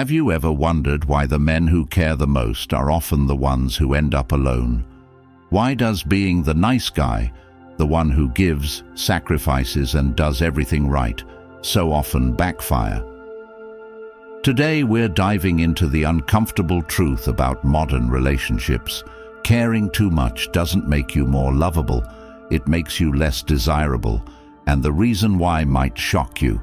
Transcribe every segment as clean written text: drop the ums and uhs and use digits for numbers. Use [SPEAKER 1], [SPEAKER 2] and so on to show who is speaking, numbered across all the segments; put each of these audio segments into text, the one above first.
[SPEAKER 1] Have you ever wondered why the men who care the most are often the ones who end up alone? Why does being the nice guy, the one who gives, sacrifices, and does everything right, so often backfire? Today we're diving into the uncomfortable truth about modern relationships. Caring too much doesn't make you more lovable, it makes you less desirable, and the reason why might shock you.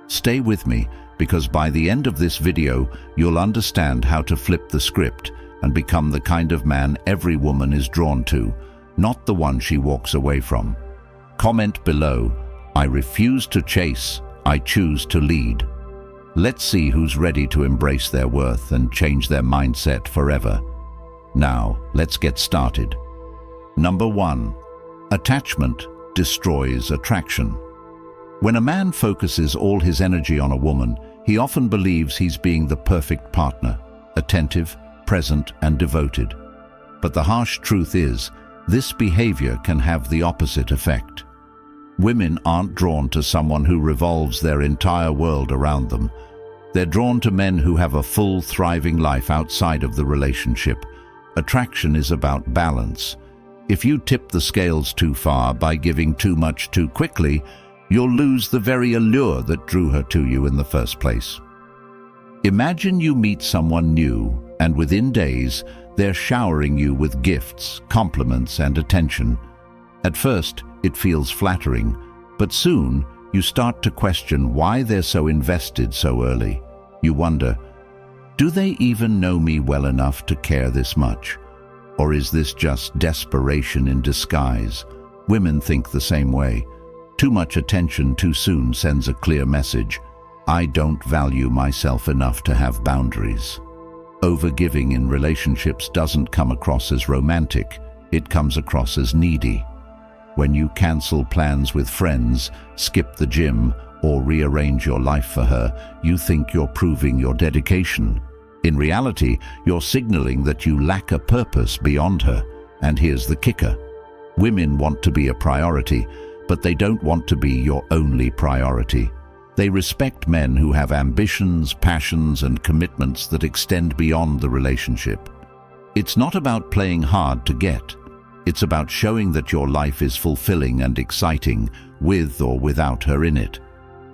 [SPEAKER 1] Stay with me, because by the end of this video, you'll understand how to flip the script and become the kind of man every woman is drawn to, not the one she walks away from. Comment below, "I refuse to chase, I choose to lead." Let's see who's ready to embrace their worth and change their mindset forever. Now, let's get started. Number 1. Attachment destroys attraction. When a man focuses all his energy on a woman, he often believes he's being the perfect partner, attentive, present, and devoted. But the harsh truth is, this behavior can have the opposite effect. Women aren't drawn to someone who revolves their entire world around them. They're drawn to men who have a full, thriving life outside of the relationship. Attraction is about balance. If you tip the scales too far by giving too much too quickly, you'll lose the very allure that drew her to you in the first place. Imagine you meet someone new, and within days, they're showering you with gifts, compliments, and attention. At first, it feels flattering, but soon, you start to question why they're so invested so early. You wonder, do they even know me well enough to care this much? Or is this just desperation in disguise? Women think the same way. Too much attention too soon sends a clear message. I don't value myself enough to have boundaries. Overgiving in relationships doesn't come across as romantic, it comes across as needy. When you cancel plans with friends, skip the gym, or rearrange your life for her, you think you're proving your dedication. In reality, you're signaling that you lack a purpose beyond her. And here's the kicker. Women want to be a priority, but they don't want to be your only priority. They respect men who have ambitions, passions, and commitments that extend beyond the relationship. It's not about playing hard to get. It's about showing that your life is fulfilling and exciting, with or without her in it.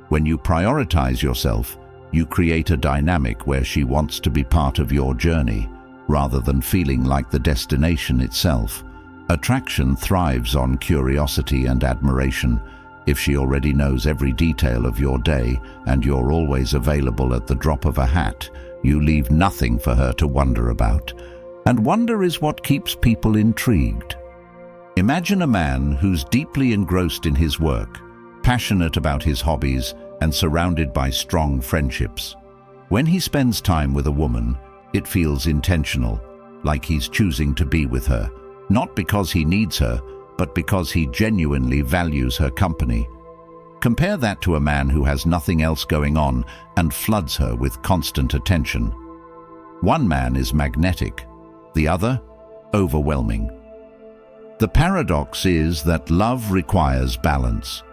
[SPEAKER 1] When you prioritize yourself, you create a dynamic where she wants to be part of your journey, rather than feeling like the destination itself. Attraction thrives on curiosity and admiration. If she already knows every detail of your day and you're always available at the drop of a hat, you leave nothing for her to wonder about. And wonder is what keeps people intrigued. Imagine a man who's deeply engrossed in his work, passionate about his hobbies, and surrounded by strong friendships. When he spends time with a woman, it feels intentional, like he's choosing to be with her. Not because he needs her, but because he genuinely values her company. Compare that to a man who has nothing else going on and floods her with constant attention. One man is magnetic, the other, overwhelming. The paradox is that love requires balance.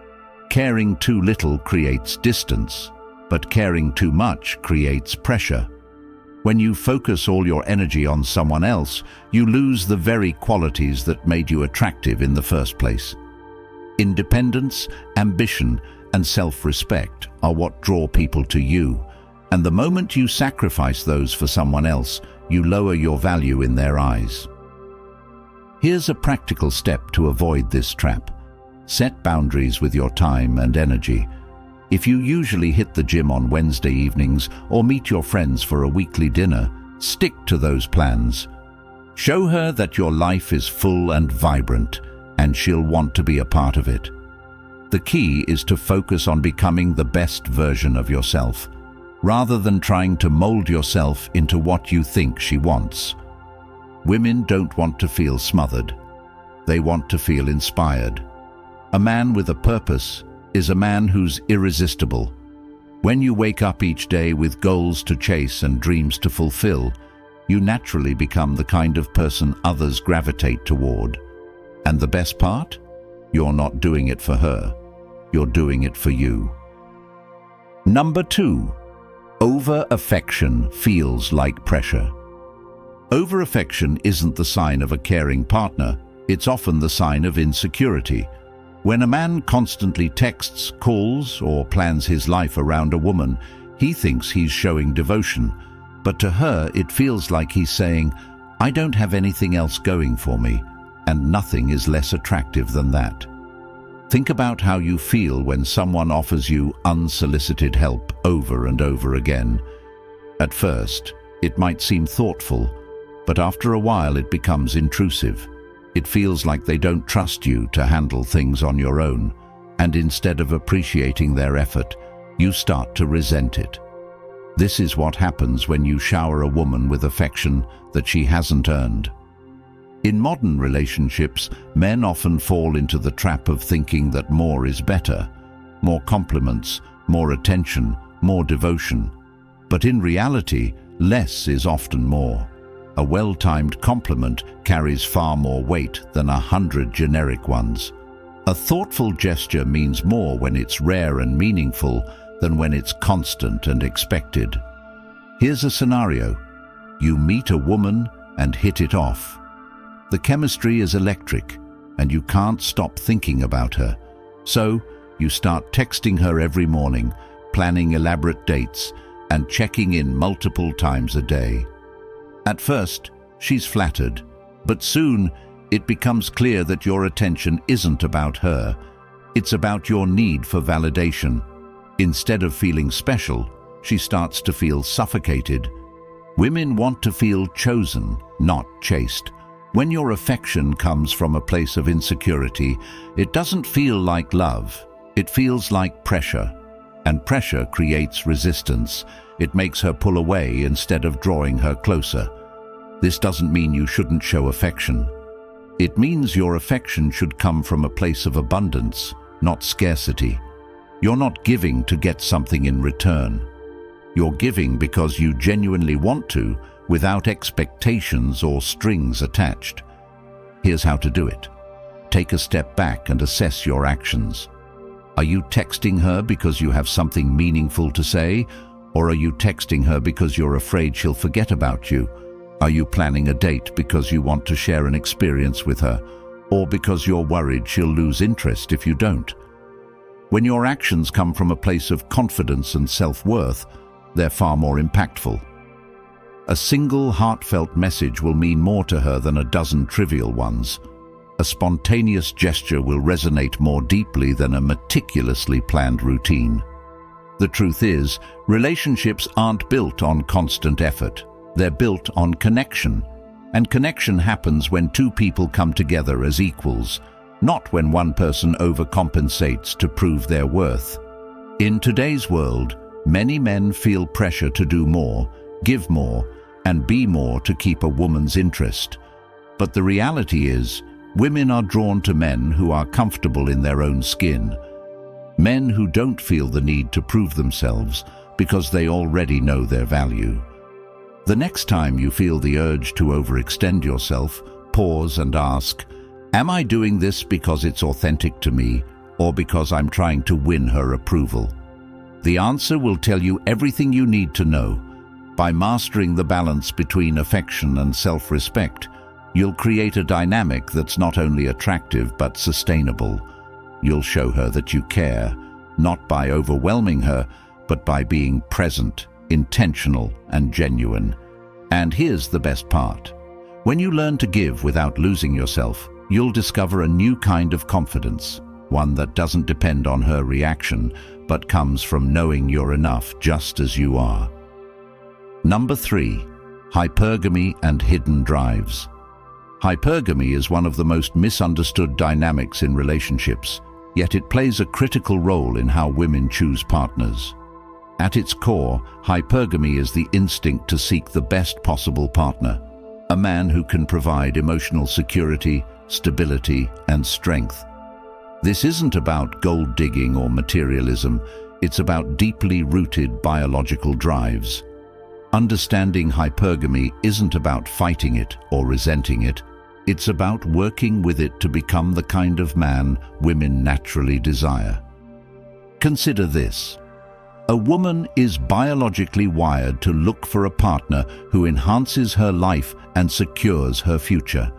[SPEAKER 1] Caring too little creates distance, but caring too much creates pressure. When you focus all your energy on someone else, you lose the very qualities that made you attractive in the first place. Independence, ambition, and self-respect are what draw people to you, and the moment you sacrifice those for someone else, you lower your value in their eyes. Here's a practical step to avoid this trap. Set boundaries with your time and energy. If you usually hit the gym on Wednesday evenings or meet your friends for a weekly dinner, stick to those plans. Show her that your life is full and vibrant, and she'll want to be a part of it. The key is to focus on becoming the best version of yourself, rather than trying to mold yourself into what you think she wants. Women don't want to feel smothered. They want to feel inspired. A man with a purpose is a man who's irresistible. When you wake up each day with goals to chase and dreams to fulfill, you naturally become the kind of person others gravitate toward. And the best part? You're not doing it for her. You're doing it for you. Number 2. Over-affection feels like pressure. Over-affection isn't the sign of a caring partner, it's often the sign of insecurity. When a man constantly texts, calls, or plans his life around a woman, he thinks he's showing devotion, but to her it feels like he's saying, "I don't have anything else going for me," and nothing is less attractive than that. Think about how you feel when someone offers you unsolicited help over and over again. At first, it might seem thoughtful, but after a while it becomes intrusive. It feels like they don't trust you to handle things on your own, and instead of appreciating their effort, you start to resent it. This is what happens when you shower a woman with affection that she hasn't earned. In modern relationships, men often fall into the trap of thinking that more is better. More compliments, more attention, more devotion. But in reality, less is often more. A well-timed compliment carries far more weight than 100 generic ones. A thoughtful gesture means more when it's rare and meaningful than when it's constant and expected. Here's a scenario. You meet a woman and hit it off. The chemistry is electric, and you can't stop thinking about her. So, you start texting her every morning, planning elaborate dates, and checking in multiple times a day. At first, she's flattered, but soon it becomes clear that your attention isn't about her. It's about your need for validation. Instead of feeling special, she starts to feel suffocated. Women want to feel chosen, not chased. When your affection comes from a place of insecurity, it doesn't feel like love. It feels like pressure. And pressure creates resistance. It makes her pull away instead of drawing her closer. This doesn't mean you shouldn't show affection. It means your affection should come from a place of abundance, not scarcity. You're not giving to get something in return. You're giving because you genuinely want to, without expectations or strings attached. Here's how to do it. Take a step back and assess your actions. Are you texting her because you have something meaningful to say, or are you texting her because you're afraid she'll forget about you? Are you planning a date because you want to share an experience with her, or because you're worried she'll lose interest if you don't? When your actions come from a place of confidence and self-worth, they're far more impactful. A single heartfelt message will mean more to her than a dozen trivial ones. A spontaneous gesture will resonate more deeply than a meticulously planned routine. The truth is, relationships aren't built on constant effort. They're built on connection. And connection happens when two people come together as equals, not when one person overcompensates to prove their worth. In today's world, many men feel pressure to do more, give more, and be more to keep a woman's interest. But the reality is, women are drawn to men who are comfortable in their own skin. Men who don't feel the need to prove themselves because they already know their value. The next time you feel the urge to overextend yourself, pause and ask, am I doing this because it's authentic to me, or because I'm trying to win her approval? The answer will tell you everything you need to know. By mastering the balance between affection and self-respect, you'll create a dynamic that's not only attractive but sustainable. You'll show her that you care, not by overwhelming her, but by being present, intentional, and genuine. And here's the best part. When you learn to give without losing yourself, you'll discover a new kind of confidence, one that doesn't depend on her reaction, but comes from knowing you're enough just as you are. Number 3. Hypergamy and hidden drives. Hypergamy is one of the most misunderstood dynamics in relationships, yet it plays a critical role in how women choose partners. At its core, hypergamy is the instinct to seek the best possible partner, a man who can provide emotional security, stability, and strength. This isn't about gold digging or materialism, it's about deeply rooted biological drives. Understanding hypergamy isn't about fighting it or resenting it. It's about working with it to become the kind of man women naturally desire. Consider this. A woman is biologically wired to look for a partner who enhances her life and secures her future.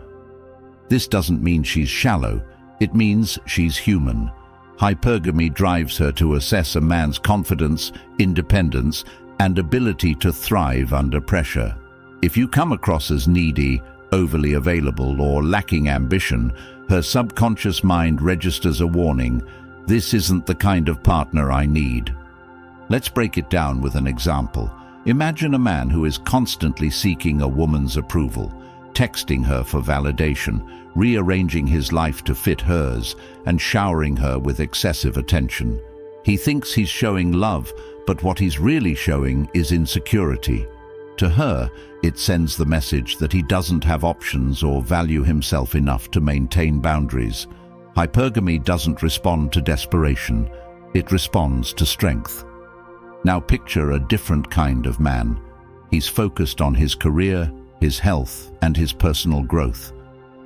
[SPEAKER 1] This doesn't mean she's shallow, it means she's human. Hypergamy drives her to assess a man's confidence, independence, and ability to thrive under pressure. If you come across as needy, overly available, or lacking ambition, her subconscious mind registers a warning: this isn't the kind of partner I need. Let's break it down with an example. Imagine a man who is constantly seeking a woman's approval, texting her for validation, rearranging his life to fit hers, and showering her with excessive attention. He thinks he's showing love, but what he's really showing is insecurity. To her, it sends the message that he doesn't have options or value himself enough to maintain boundaries. Hypergamy doesn't respond to desperation, it responds to strength. Now picture a different kind of man. He's focused on his career, his health, and his personal growth.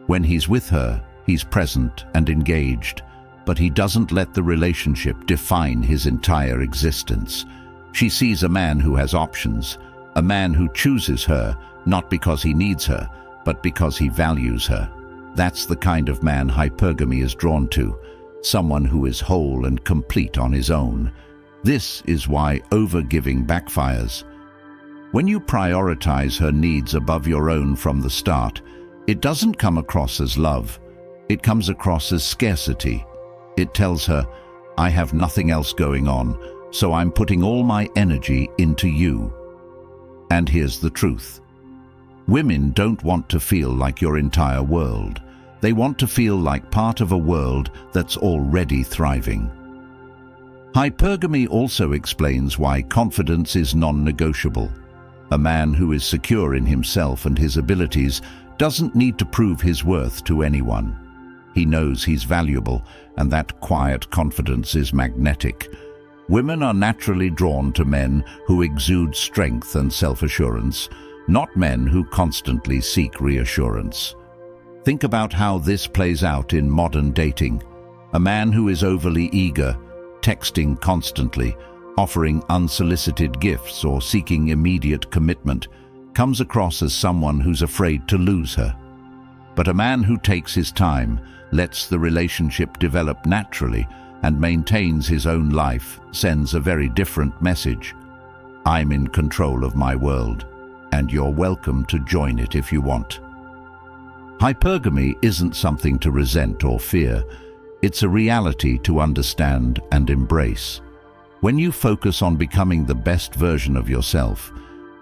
[SPEAKER 1] When he's with her, he's present and engaged, but he doesn't let the relationship define his entire existence. She sees a man who has options, a man who chooses her, not because he needs her, but because he values her. That's the kind of man hypergamy is drawn to, someone who is whole and complete on his own. This is why overgiving backfires. When you prioritize her needs above your own from the start, it doesn't come across as love. It comes across as scarcity. It tells her, I have nothing else going on, so I'm putting all my energy into you. And here's the truth. Women don't want to feel like your entire world. They want to feel like part of a world that's already thriving. Hypergamy also explains why confidence is non-negotiable. A man who is secure in himself and his abilities doesn't need to prove his worth to anyone. He knows he's valuable, and that quiet confidence is magnetic. Women are naturally drawn to men who exude strength and self-assurance, not men who constantly seek reassurance. Think about how this plays out in modern dating. A man who is overly eager, texting constantly, offering unsolicited gifts, or seeking immediate commitment, comes across as someone who's afraid to lose her. But a man who takes his time, lets the relationship develop naturally, and maintains his own life, sends a very different message. I'm in control of my world, and you're welcome to join it if you want. Hypergamy isn't something to resent or fear. It's a reality to understand and embrace. When you focus on becoming the best version of yourself,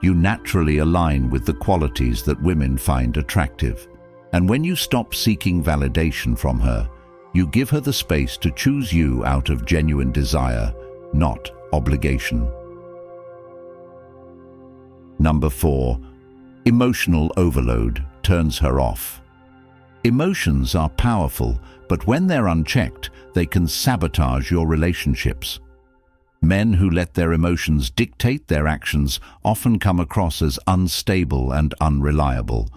[SPEAKER 1] you naturally align with the qualities that women find attractive. And when you stop seeking validation from her, you give her the space to choose you out of genuine desire, not obligation. Number 4. Emotional overload turns her off. Emotions are powerful, but when they're unchecked, they can sabotage your relationships. Men who let their emotions dictate their actions often come across as unstable and unreliable,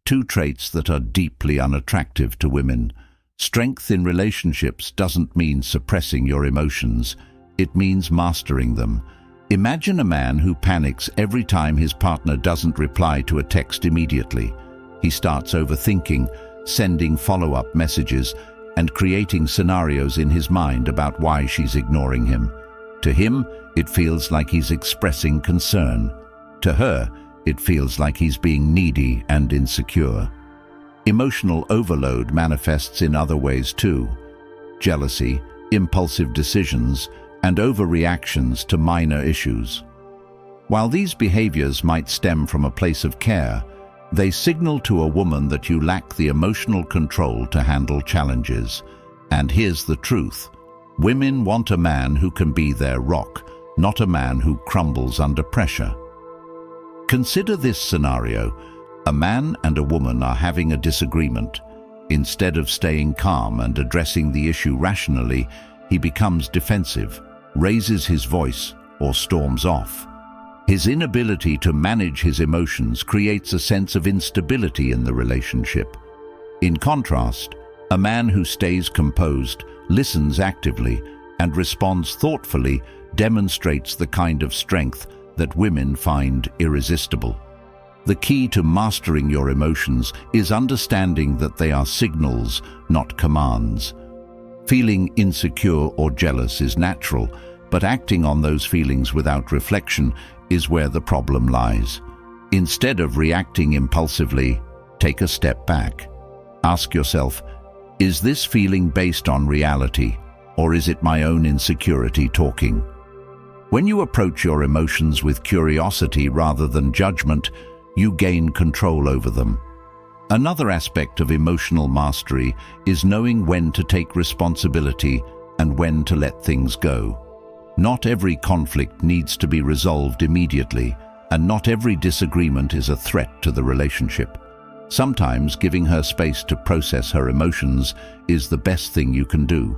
[SPEAKER 1] two traits that are deeply unattractive to women. Strength in relationships doesn't mean suppressing your emotions, it means mastering them. Imagine a man who panics every time his partner doesn't reply to a text immediately. He starts overthinking, sending follow-up messages, and creating scenarios in his mind about why she's ignoring him. To him, it feels like he's expressing concern. To her, it feels like he's being needy and insecure. Emotional overload manifests in other ways too: jealousy, impulsive decisions, and overreactions to minor issues. While these behaviors might stem from a place of care, they signal to a woman that you lack the emotional control to handle challenges. And here's the truth: women want a man who can be their rock, not a man who crumbles under pressure. Consider this scenario. A man and a woman are having a disagreement. Instead of staying calm and addressing the issue rationally, he becomes defensive, raises his voice, or storms off. His inability to manage his emotions creates a sense of instability in the relationship. In contrast, a man who stays composed, listens actively, and responds thoughtfully demonstrates the kind of strength that women find irresistible. The key to mastering your emotions is understanding that they are signals, not commands. Feeling insecure or jealous is natural, but acting on those feelings without reflection is where the problem lies. Instead of reacting impulsively, take a step back. Ask yourself, is this feeling based on reality, or is it my own insecurity talking? When you approach your emotions with curiosity rather than judgment, you gain control over them. Another aspect of emotional mastery is knowing when to take responsibility and when to let things go. Not every conflict needs to be resolved immediately, and not every disagreement is a threat to the relationship. Sometimes giving her space to process her emotions is the best thing you can do.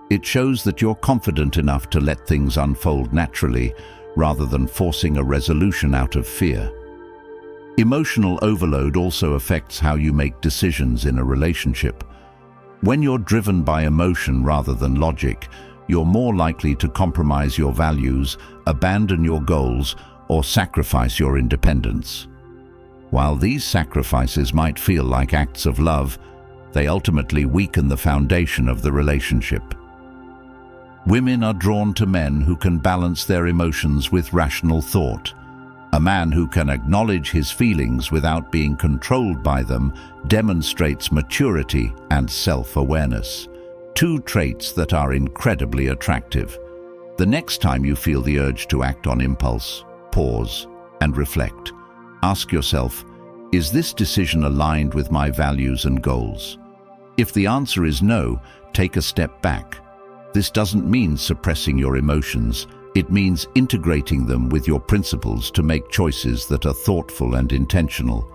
[SPEAKER 1] It shows that you're confident enough to let things unfold naturally, rather than forcing a resolution out of fear. Emotional overload also affects how you make decisions in a relationship. When you're driven by emotion rather than logic, you're more likely to compromise your values, abandon your goals, or sacrifice your independence. While these sacrifices might feel like acts of love, they ultimately weaken the foundation of the relationship. Women are drawn to men who can balance their emotions with rational thought. A man who can acknowledge his feelings without being controlled by them demonstrates maturity and self-awareness, two traits that are incredibly attractive. The next time you feel the urge to act on impulse, pause and reflect. Ask yourself, is this decision aligned with my values and goals? If the answer is no, take a step back. This doesn't mean suppressing your emotions. It means integrating them with your principles to make choices that are thoughtful and intentional.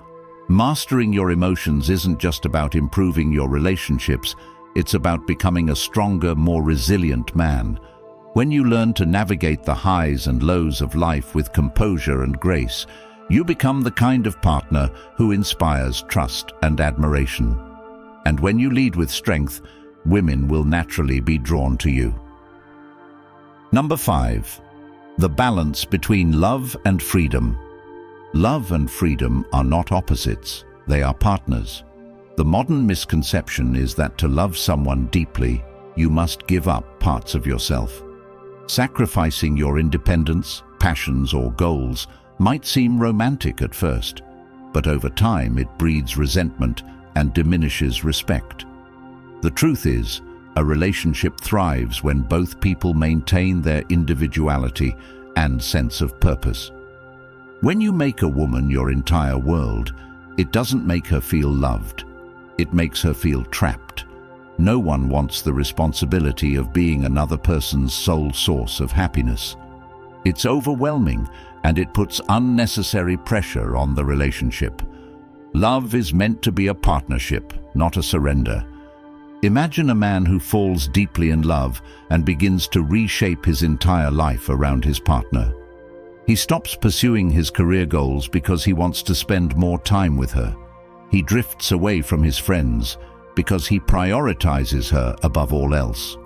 [SPEAKER 1] Mastering your emotions isn't just about improving your relationships, it's about becoming a stronger, more resilient man. When you learn to navigate the highs and lows of life with composure and grace, you become the kind of partner who inspires trust and admiration. And when you lead with strength, women will naturally be drawn to you. Number 5. The balance between love and freedom. Love and freedom are not opposites, they are partners. The modern misconception is that to love someone deeply, you must give up parts of yourself. Sacrificing your independence, passions, or goals might seem romantic at first, but over time it breeds resentment and diminishes respect. The truth is, a relationship thrives when both people maintain their individuality and sense of purpose. When you make a woman your entire world, it doesn't make her feel loved. It makes her feel trapped. No one wants the responsibility of being another person's sole source of happiness. It's overwhelming, and it puts unnecessary pressure on the relationship. Love is meant to be a partnership, not a surrender. Imagine a man who falls deeply in love and begins to reshape his entire life around his partner. He stops pursuing his career goals because he wants to spend more time with her. He drifts away from his friends because he prioritizes her above all else.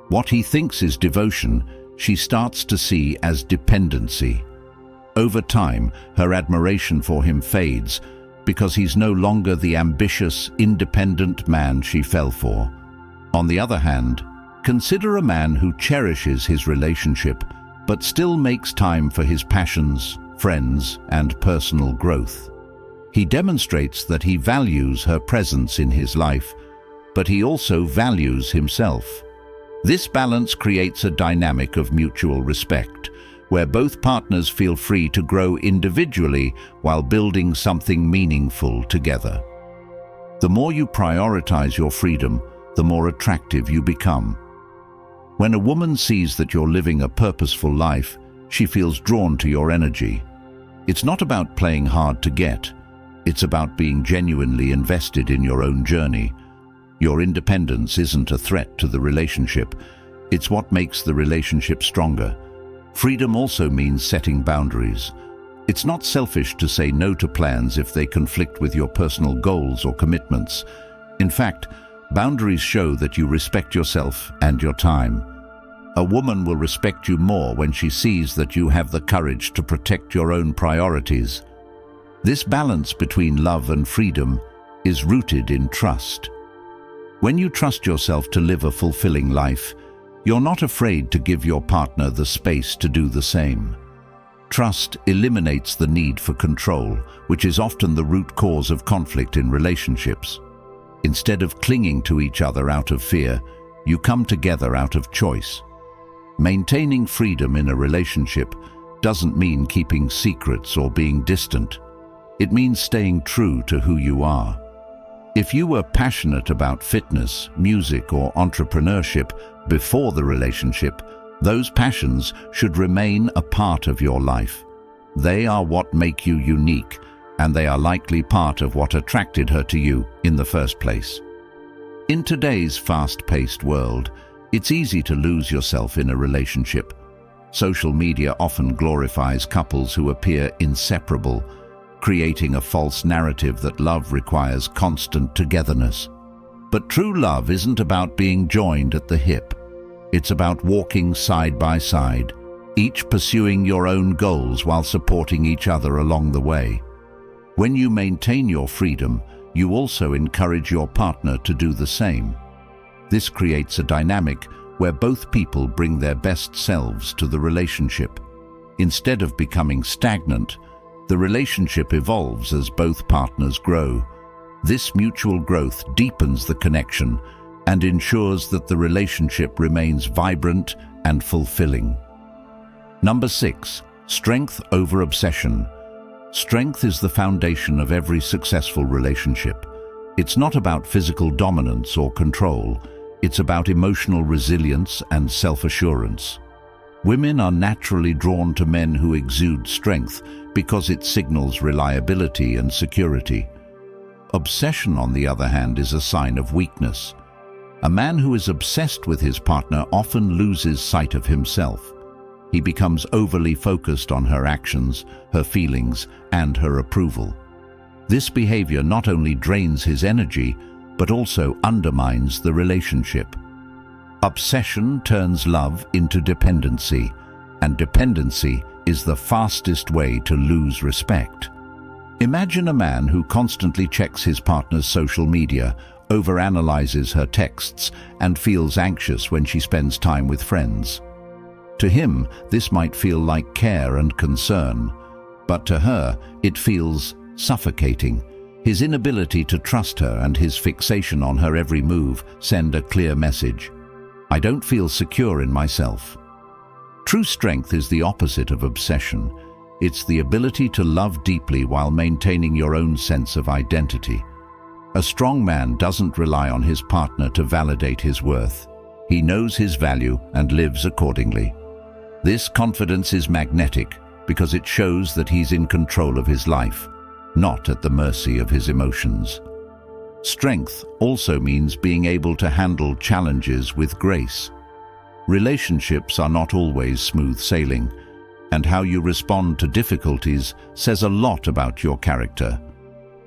[SPEAKER 1] What he thinks is devotion, she starts to see as dependency. Over time, her admiration for him fades because he's no longer the ambitious, independent man she fell for. On the other hand, consider a man who cherishes his relationship but still makes time for his passions, friends, and personal growth. He demonstrates that he values her presence in his life, but he also values himself. This balance creates a dynamic of mutual respect, where both partners feel free to grow individually while building something meaningful together. The more you prioritize your freedom, the more attractive you become. When a woman sees that you're living a purposeful life, she feels drawn to your energy. It's not about playing hard to get. It's about being genuinely invested in your own journey. Your independence isn't a threat to the relationship. It's what makes the relationship stronger. Freedom also means setting boundaries. It's not selfish to say no to plans if they conflict with your personal goals or commitments. In fact, boundaries show that you respect yourself and your time. A woman will respect you more when she sees that you have the courage to protect your own priorities. This balance between love and freedom is rooted in trust. When you trust yourself to live a fulfilling life, you're not afraid to give your partner the space to do the same. Trust eliminates the need for control, which is often the root cause of conflict in relationships. Instead of clinging to each other out of fear, you come together out of choice. Maintaining freedom in a relationship doesn't mean keeping secrets or being distant. It means staying true to who you are. If you were passionate about fitness, music, or entrepreneurship before the relationship, those passions should remain a part of your life. They are what make you unique, and they are likely part of what attracted her to you in the first place. In today's fast-paced world, it's easy to lose yourself in a relationship. Social media often glorifies couples who appear inseparable, creating a false narrative that love requires constant togetherness. But true love isn't about being joined at the hip. It's about walking side by side, each pursuing your own goals while supporting each other along the way. When you maintain your freedom, you also encourage your partner to do the same. This creates a dynamic where both people bring their best selves to the relationship. Instead of becoming stagnant, the relationship evolves as both partners grow. This mutual growth deepens the connection and ensures that the relationship remains vibrant and fulfilling. Number 6, strength over obsession. Strength is the foundation of every successful relationship. It's not about physical dominance or control. It's about emotional resilience and self-assurance. Women are naturally drawn to men who exude strength because it signals reliability and security. Obsession, on the other hand, is a sign of weakness. A man who is obsessed with his partner often loses sight of himself. He becomes overly focused on her actions, her feelings, and her approval. This behavior not only drains his energy, but also undermines the relationship. Obsession turns love into dependency, and dependency is the fastest way to lose respect. Imagine a man who constantly checks his partner's social media, overanalyzes her texts, and feels anxious when she spends time with friends. To him, this might feel like care and concern, but to her, it feels suffocating. His inability to trust her and his fixation on her every move send a clear message: I don't feel secure in myself. True strength is the opposite of obsession. It's the ability to love deeply while maintaining your own sense of identity. A strong man doesn't rely on his partner to validate his worth. He knows his value and lives accordingly. This confidence is magnetic because it shows that he's in control of his life, not at the mercy of his emotions. Strength also means being able to handle challenges with grace. Relationships are not always smooth sailing, and how you respond to difficulties says a lot about your character.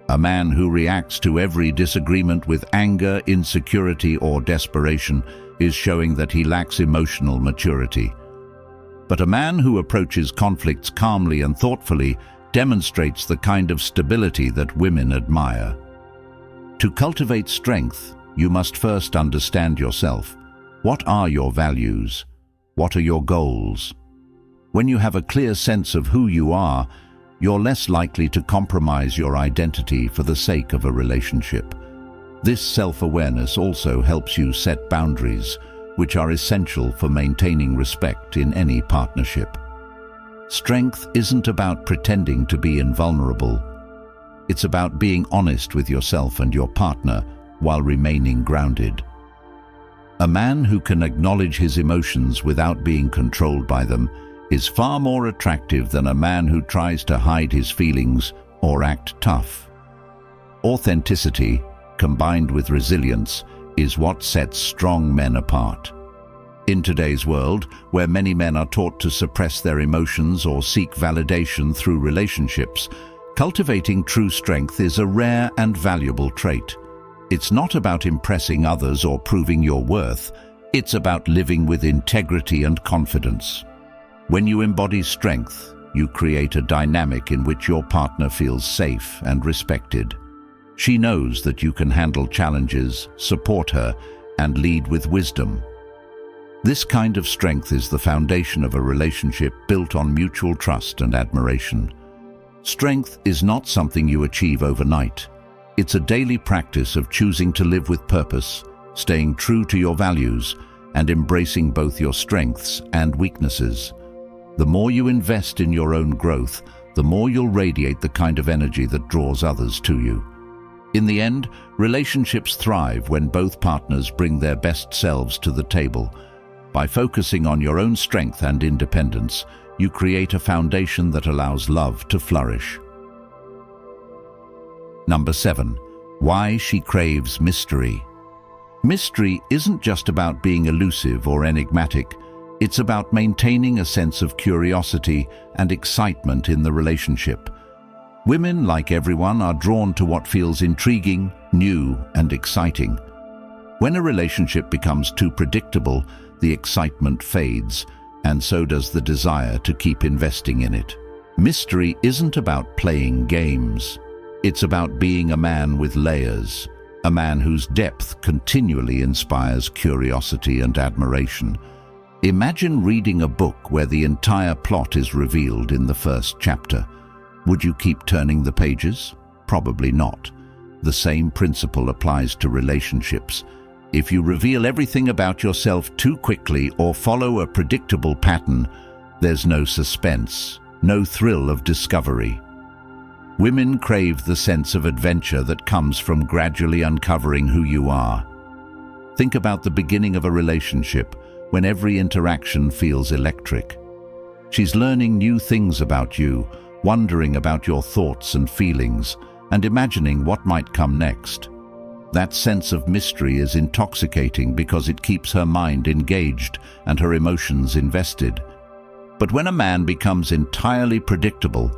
[SPEAKER 1] A man who reacts to every disagreement with anger, insecurity, or desperation is showing that he lacks emotional maturity. But a man who approaches conflicts calmly and thoughtfully demonstrates the kind of stability that women admire. To cultivate strength, you must first understand yourself. What are your values? What are your goals? When you have a clear sense of who you are, you're less likely to compromise your identity for the sake of a relationship. This self-awareness also helps you set boundaries, which are essential for maintaining respect in any partnership. Strength isn't about pretending to be invulnerable. It's about being honest with yourself and your partner while remaining grounded. A man who can acknowledge his emotions without being controlled by them is far more attractive than a man who tries to hide his feelings or act tough. Authenticity, combined with resilience, is what sets strong men apart. In today's world, where many men are taught to suppress their emotions or seek validation through relationships, cultivating true strength is a rare and valuable trait. It's not about impressing others or proving your worth. It's about living with integrity and confidence. When you embody strength, you create a dynamic in which your partner feels safe and respected. She knows that you can handle challenges, support her, and lead with wisdom. This kind of strength is the foundation of a relationship built on mutual trust and admiration. Strength is not something you achieve overnight. It's a daily practice of choosing to live with purpose, staying true to your values, and embracing both your strengths and weaknesses. The more you invest in your own growth, the more you'll radiate the kind of energy that draws others to you. In the end, relationships thrive when both partners bring their best selves to the table. By focusing on your own strength and independence, you create a foundation that allows love to flourish. Number 7. Why She Craves Mystery. Mystery isn't just about being elusive or enigmatic. It's about maintaining a sense of curiosity and excitement in the relationship. Women, like everyone, are drawn to what feels intriguing, new, and exciting. When a relationship becomes too predictable, the excitement fades, and so does the desire to keep investing in it. Mystery isn't about playing games. It's about being a man with layers, a man whose depth continually inspires curiosity and admiration. Imagine reading a book where the entire plot is revealed in the first chapter. Would you keep turning the pages? Probably not. The same principle applies to relationships. If you reveal everything about yourself too quickly or follow a predictable pattern, there's no suspense, no thrill of discovery. Women crave the sense of adventure that comes from gradually uncovering who you are. Think about the beginning of a relationship, when every interaction feels electric. She's learning new things about you, wondering about your thoughts and feelings, and imagining what might come next. That sense of mystery is intoxicating because it keeps her mind engaged and her emotions invested. But when a man becomes entirely predictable,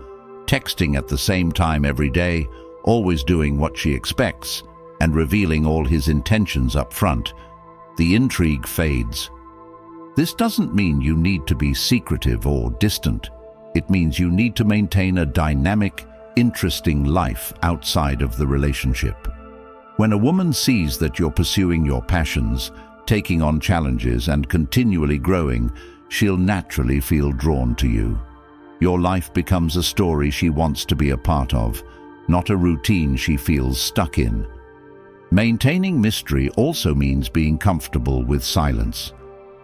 [SPEAKER 1] texting at the same time every day, always doing what she expects, and revealing all his intentions up front, the intrigue fades. This doesn't mean you need to be secretive or distant. It means you need to maintain a dynamic, interesting life outside of the relationship. When a woman sees that you're pursuing your passions, taking on challenges, and continually growing, she'll naturally feel drawn to you. Your life becomes a story she wants to be a part of, not a routine she feels stuck in. Maintaining mystery also means being comfortable with silence.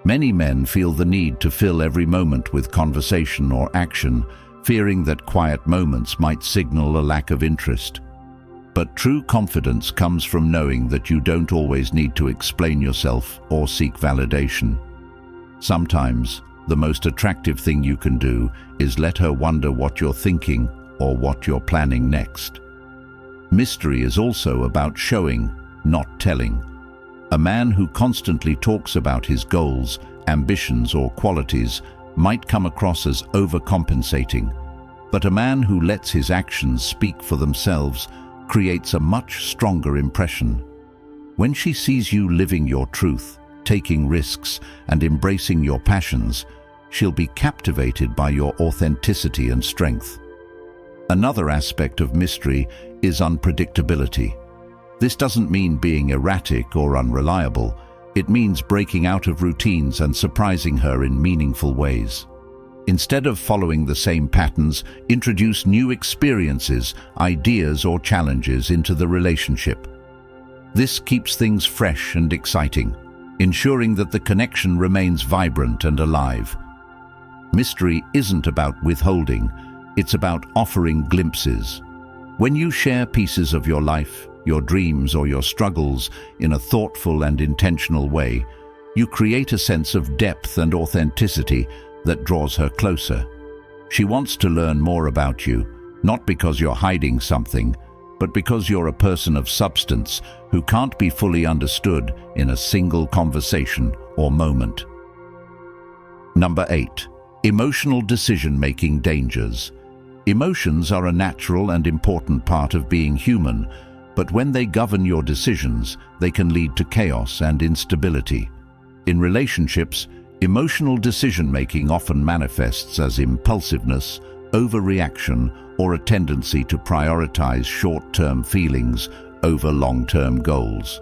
[SPEAKER 1] Many men feel the need to fill every moment with conversation or action, fearing that quiet moments might signal a lack of interest. But true confidence comes from knowing that you don't always need to explain yourself or seek validation. Sometimes, the most attractive thing you can do is let her wonder what you're thinking or what you're planning next. Mystery is also about showing, not telling. A man who constantly talks about his goals, ambitions, or qualities might come across as overcompensating, but a man who lets his actions speak for themselves creates a much stronger impression. When she sees you living your truth, taking risks, and embracing your passions, she'll be captivated by your authenticity and strength. Another aspect of mystery is unpredictability. This doesn't mean being erratic or unreliable. It means breaking out of routines and surprising her in meaningful ways. Instead of following the same patterns, introduce new experiences, ideas, or challenges into the relationship. This keeps things fresh and exciting, ensuring that the connection remains vibrant and alive. Mystery isn't about withholding, it's about offering glimpses. When you share pieces of your life, your dreams, or your struggles in a thoughtful and intentional way, you create a sense of depth and authenticity that draws her closer. She wants to learn more about you, not because you're hiding something, but because you're a person of substance who can't be fully understood in a single conversation or moment. Number 8. Emotional decision-making dangers. Emotions are a natural and important part of being human, but when they govern your decisions, they can lead to chaos and instability. In relationships, emotional decision-making often manifests as impulsiveness, overreaction, or a tendency to prioritize short-term feelings over long-term goals.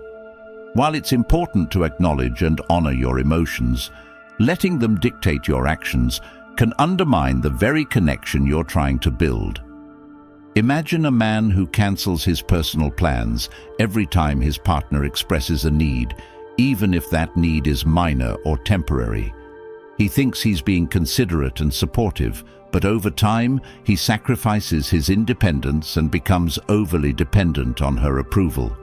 [SPEAKER 1] While it's important to acknowledge and honor your emotions, letting them dictate your actions can undermine the very connection you're trying to build. Imagine a man who cancels his personal plans every time his partner expresses a need, even if that need is minor or temporary. He thinks he's being considerate and supportive, but over time, he sacrifices his independence and becomes overly dependent on her approval.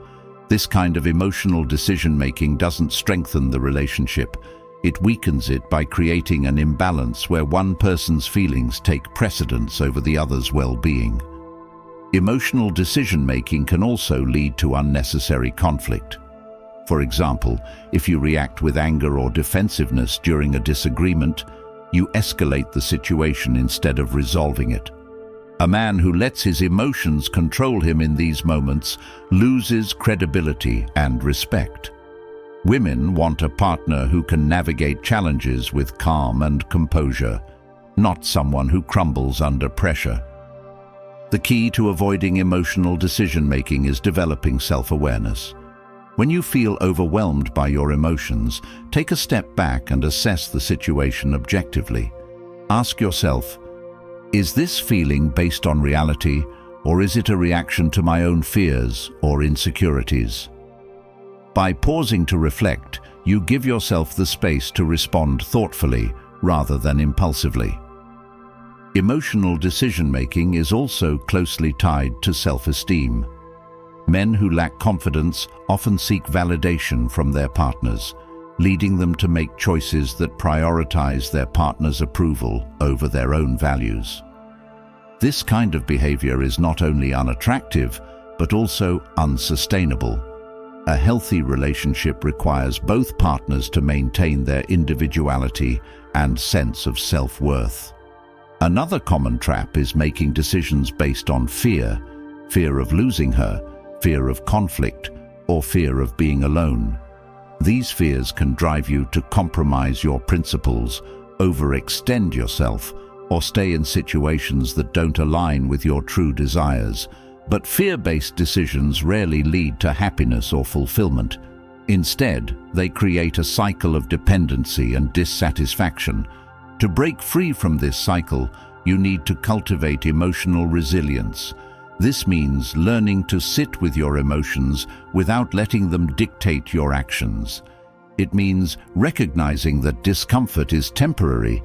[SPEAKER 1] This kind of emotional decision-making doesn't strengthen the relationship. It weakens it by creating an imbalance where one person's feelings take precedence over the other's well-being. Emotional decision-making can also lead to unnecessary conflict. For example, if you react with anger or defensiveness during a disagreement, you escalate the situation instead of resolving it. A man who lets his emotions control him in these moments loses credibility and respect. Women want a partner who can navigate challenges with calm and composure, not someone who crumbles under pressure. The key to avoiding emotional decision-making is developing self-awareness. When you feel overwhelmed by your emotions, take a step back and assess the situation objectively. Ask yourself, is this feeling based on reality, or is it a reaction to my own fears or insecurities? By pausing to reflect, you give yourself the space to respond thoughtfully rather than impulsively. Emotional decision-making is also closely tied to self-esteem. Men who lack confidence often seek validation from their partners, leading them to make choices that prioritize their partner's approval over their own values. This kind of behavior is not only unattractive, but also unsustainable. A healthy relationship requires both partners to maintain their individuality and sense of self-worth. Another common trap is making decisions based on fear of losing her, fear of conflict, or fear of being alone. These fears can drive you to compromise your principles, overextend yourself, or stay in situations that don't align with your true desires. But fear-based decisions rarely lead to happiness or fulfillment. Instead, they create a cycle of dependency and dissatisfaction. To break free from this cycle, you need to cultivate emotional resilience. This means learning to sit with your emotions without letting them dictate your actions. It means recognizing that discomfort is temporary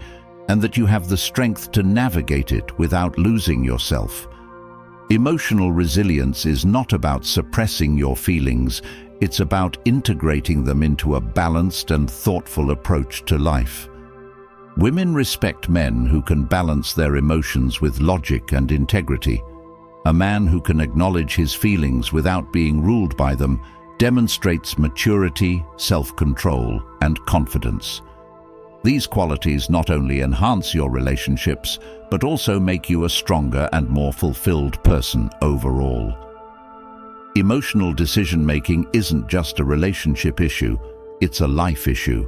[SPEAKER 1] and that you have the strength to navigate it without losing yourself. Emotional resilience is not about suppressing your feelings, it's about integrating them into a balanced and thoughtful approach to life. Women respect men who can balance their emotions with logic and integrity. A man who can acknowledge his feelings without being ruled by them demonstrates maturity, self-control, and confidence. These qualities not only enhance your relationships, but also make you a stronger and more fulfilled person overall. Emotional decision-making isn't just a relationship issue, it's a life issue.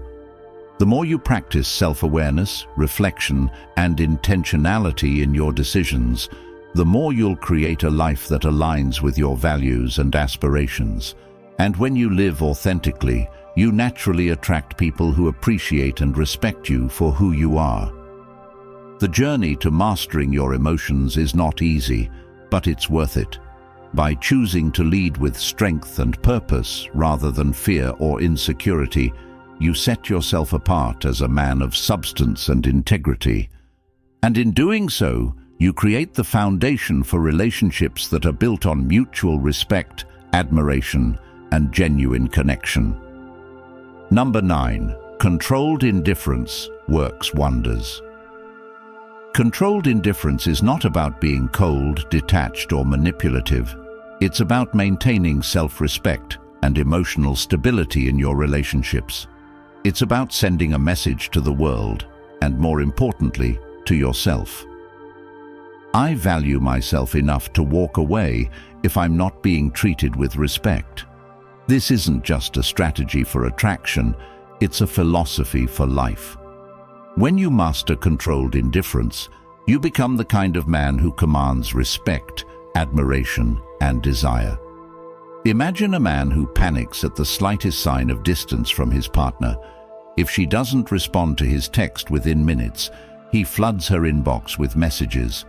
[SPEAKER 1] The more you practice self-awareness, reflection, and intentionality in your decisions, the more you'll create a life that aligns with your values and aspirations. And when you live authentically, you naturally attract people who appreciate and respect you for who you are. The journey to mastering your emotions is not easy, but it's worth it. By choosing to lead with strength and purpose rather than fear or insecurity, you set yourself apart as a man of substance and integrity. And in doing so, you create the foundation for relationships that are built on mutual respect, admiration, and genuine connection. Number 9. Controlled indifference works wonders. Controlled indifference is not about being cold, detached, or manipulative. It's about maintaining self-respect and emotional stability in your relationships. It's about sending a message to the world, and more importantly, to yourself. I value myself enough to walk away if I'm not being treated with respect. This isn't just a strategy for attraction, It's a philosophy for life. When you master controlled indifference, you become the kind of man who commands respect, admiration, and desire. Imagine a man who panics at the slightest sign of distance from his partner. If she doesn't respond to his text within minutes, he floods her inbox with messages.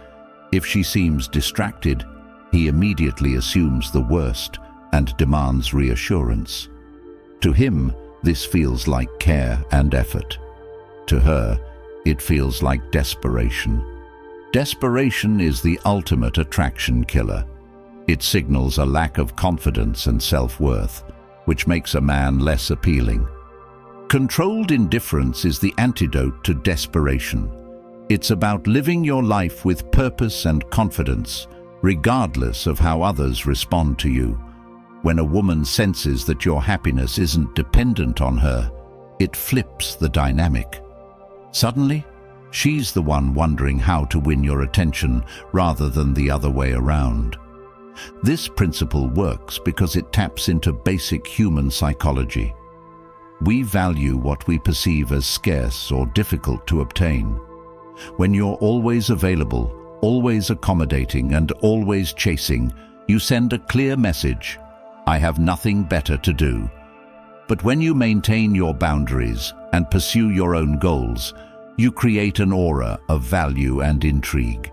[SPEAKER 1] If she seems distracted, he immediately assumes the worst and demands reassurance. To him, this feels like care and effort. To her, it feels like desperation. Desperation is the ultimate attraction killer. It signals a lack of confidence and self-worth, which makes a man less appealing. Controlled indifference is the antidote to desperation. It's about living your life with purpose and confidence, regardless of how others respond to you. When a woman senses that your happiness isn't dependent on her, it flips the dynamic. Suddenly, she's the one wondering how to win your attention rather than the other way around. This principle works because it taps into basic human psychology. We value what we perceive as scarce or difficult to obtain. When you're always available, always accommodating, and always chasing, you send a clear message: I have nothing better to do. But when you maintain your boundaries and pursue your own goals, you create an aura of value and intrigue.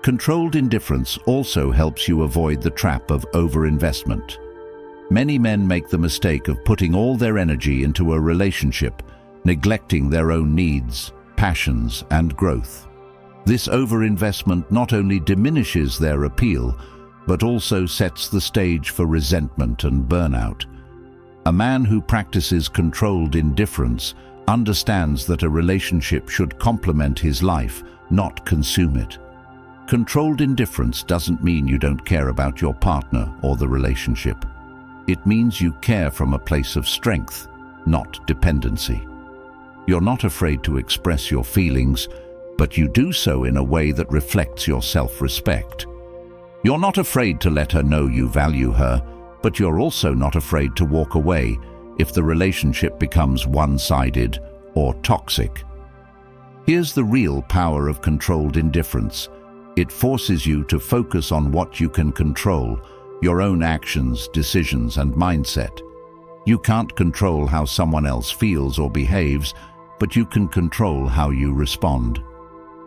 [SPEAKER 1] Controlled indifference also helps you avoid the trap of overinvestment. Many men make the mistake of putting all their energy into a relationship, neglecting their own needs, passions, and growth. This overinvestment not only diminishes their appeal, but also sets the stage for resentment and burnout. A man who practices controlled indifference understands that a relationship should complement his life, not consume it. Controlled indifference doesn't mean you don't care about your partner or the relationship. It means you care from a place of strength, not dependency. You're not afraid to express your feelings, but you do so in a way that reflects your self-respect. You're not afraid to let her know you value her, but you're also not afraid to walk away if the relationship becomes one-sided or toxic. Here's the real power of controlled indifference. It forces you to focus on what you can control, your own actions, decisions, and mindset. You can't control how someone else feels or behaves, but you can control how you respond.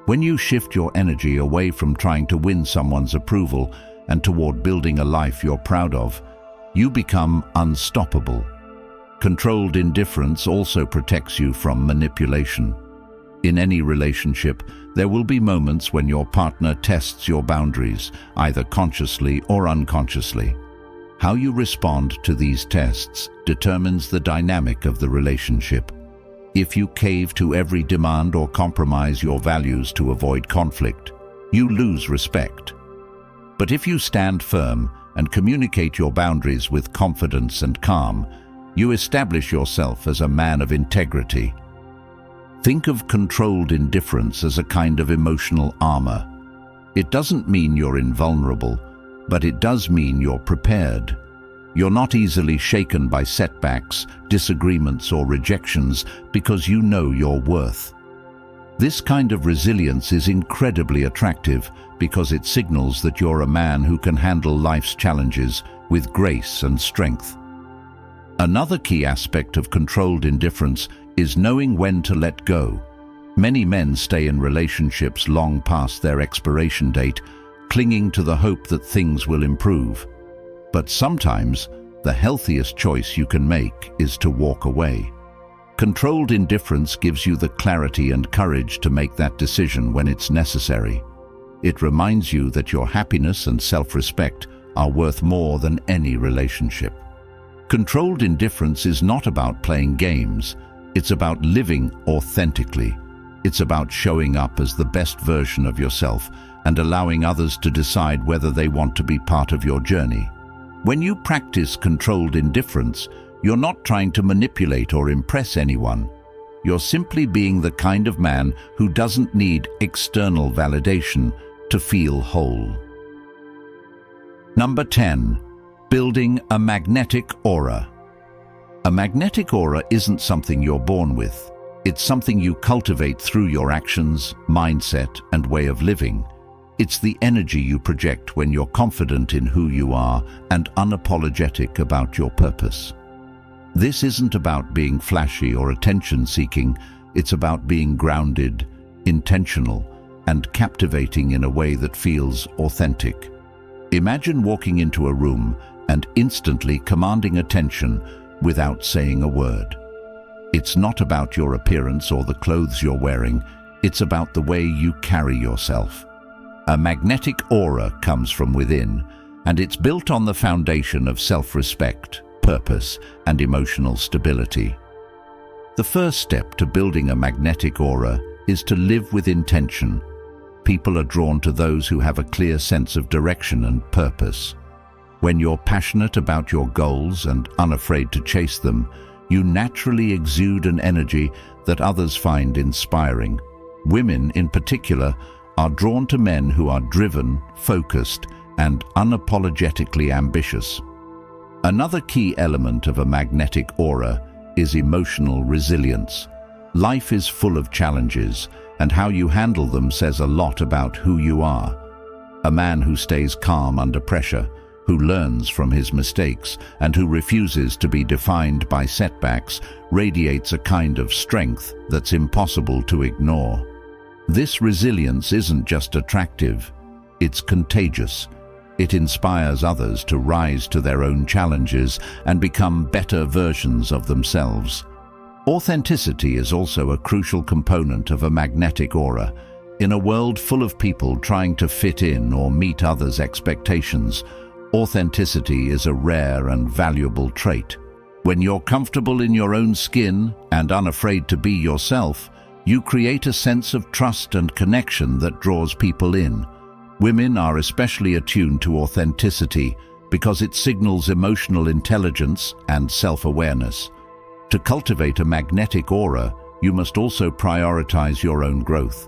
[SPEAKER 1] When you shift your energy away from trying to win someone's approval and toward building a life you're proud of, you become unstoppable. Controlled indifference also protects you from manipulation. In any relationship, there will be moments when your partner tests your boundaries, either consciously or unconsciously. How you respond to these tests determines the dynamic of the relationship. If you cave to every demand or compromise your values to avoid conflict, you lose respect. But if you stand firm and communicate your boundaries with confidence and calm, you establish yourself as a man of integrity. Think of controlled indifference as a kind of emotional armor. It doesn't mean you're invulnerable, but it does mean you're prepared. You're not easily shaken by setbacks, disagreements, or rejections because you know your worth. This kind of resilience is incredibly attractive because it signals that you're a man who can handle life's challenges with grace and strength. Another key aspect of controlled indifference is knowing when to let go. Many men stay in relationships long past their expiration date, clinging to the hope that things will improve. But sometimes, the healthiest choice you can make is to walk away. Controlled indifference gives you the clarity and courage to make that decision when it's necessary. It reminds you that your happiness and self-respect are worth more than any relationship. Controlled indifference is not about playing games. It's about living authentically. It's about showing up as the best version of yourself and allowing others to decide whether they want to be part of your journey. When you practice controlled indifference, you're not trying to manipulate or impress anyone. You're simply being the kind of man who doesn't need external validation to feel whole. Number 10. Building a magnetic aura. A magnetic aura isn't something you're born with. It's something you cultivate through your actions, mindset, and way of living. It's the energy you project when you're confident in who you are and unapologetic about your purpose. This isn't about being flashy or attention-seeking. It's about being grounded, intentional, and captivating in a way that feels authentic. Imagine walking into a room and instantly commanding attention without saying a word. It's not about your appearance or the clothes you're wearing. It's about the way you carry yourself. A magnetic aura comes from within, and it's built on the foundation of self-respect, purpose, and emotional stability. The first step to building a magnetic aura is to live with intention. People are drawn to those who have a clear sense of direction and purpose. When you're passionate about your goals and unafraid to chase them, you naturally exude an energy that others find inspiring. Women, in particular, are drawn to men who are driven, focused, and unapologetically ambitious. Another key element of a magnetic aura is emotional resilience. Life is full of challenges, and how you handle them says a lot about who you are. A man who stays calm under pressure, who learns from his mistakes, and who refuses to be defined by setbacks, radiates a kind of strength that's impossible to ignore. This resilience isn't just attractive, it's contagious. It inspires others to rise to their own challenges and become better versions of themselves. Authenticity is also a crucial component of a magnetic aura. In a world full of people trying to fit in or meet others' expectations, authenticity is a rare and valuable trait. When you're comfortable in your own skin and unafraid to be yourself, you create a sense of trust and connection that draws people in. Women are especially attuned to authenticity because it signals emotional intelligence and self-awareness. To cultivate a magnetic aura, you must also prioritize your own growth.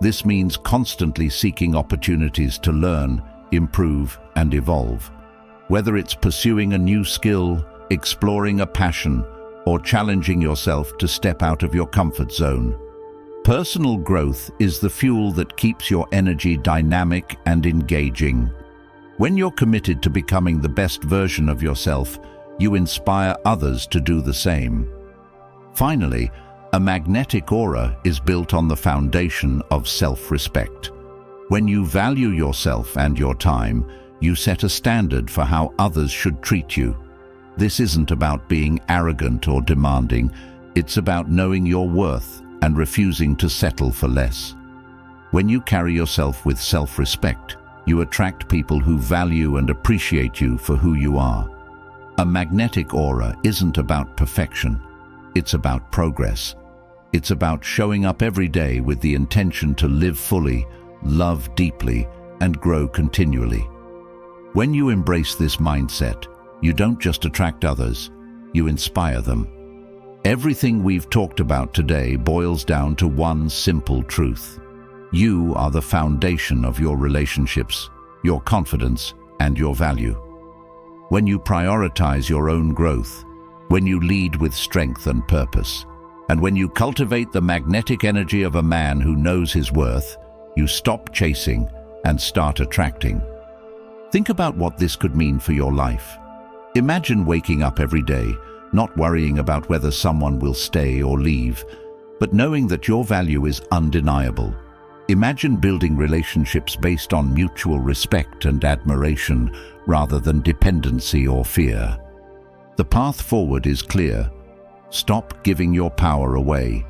[SPEAKER 1] This means constantly seeking opportunities to learn, improve, and evolve. Whether it's pursuing a new skill, exploring a passion, or challenging yourself to step out of your comfort zone. Personal growth is the fuel that keeps your energy dynamic and engaging. When you're committed to becoming the best version of yourself, you inspire others to do the same. Finally, a magnetic aura is built on the foundation of self-respect. When you value yourself and your time, you set a standard for how others should treat you. This isn't about being arrogant or demanding. It's about knowing your worth and refusing to settle for less. When you carry yourself with self-respect, you attract people who value and appreciate you for who you are. A magnetic aura isn't about perfection. It's about progress. It's about showing up every day with the intention to live fully, love deeply, and grow continually. When you embrace this mindset, you don't just attract others, you inspire them. Everything we've talked about today boils down to one simple truth. You are the foundation of your relationships, your confidence, and your value. When you prioritize your own growth, when you lead with strength and purpose, and when you cultivate the magnetic energy of a man who knows his worth, you stop chasing and start attracting. Think about what this could mean for your life. Imagine waking up every day, not worrying about whether someone will stay or leave, but knowing that your value is undeniable. Imagine building relationships based on mutual respect and admiration rather than dependency or fear. The path forward is clear. Stop giving your power away.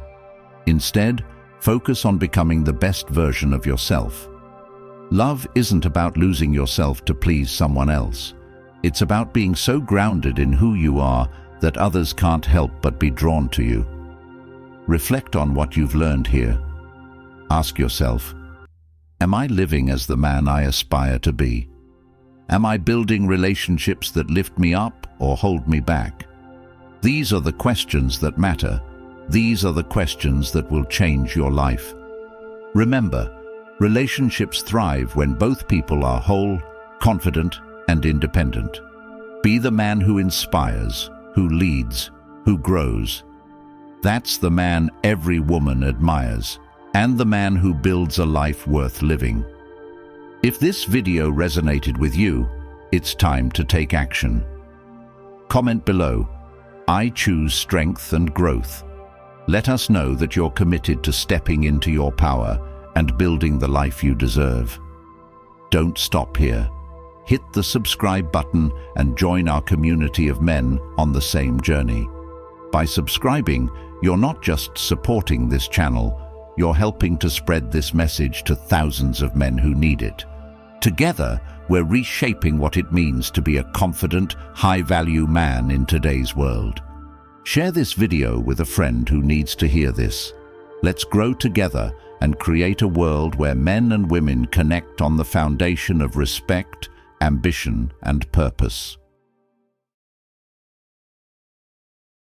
[SPEAKER 1] Instead, focus on becoming the best version of yourself. Love isn't about losing yourself to please someone else. It's about being so grounded in who you are that others can't help but be drawn to you. Reflect on what you've learned here. Ask yourself, am I living as the man I aspire to be? Am I building relationships that lift me up or hold me back? These are the questions that matter. These are the questions that will change your life. Remember, relationships thrive when both people are whole, confident, and independent. Be the man who inspires, who leads, who grows. That's the man every woman admires, and the man who builds a life worth living. If this video resonated with you, it's time to take action. Comment below, "I choose strength and growth." Let us know that you're committed to stepping into your power and building the life you deserve. Don't stop here. Hit the subscribe button and join our community of men on the same journey. By subscribing, you're not just supporting this channel, you're helping to spread this message to thousands of men who need it. Together, we're reshaping what it means to be a confident, high-value man in today's world. Share this video with a friend who needs to hear this. Let's grow together and create a world where men and women connect on the foundation of respect, ambition, and purpose.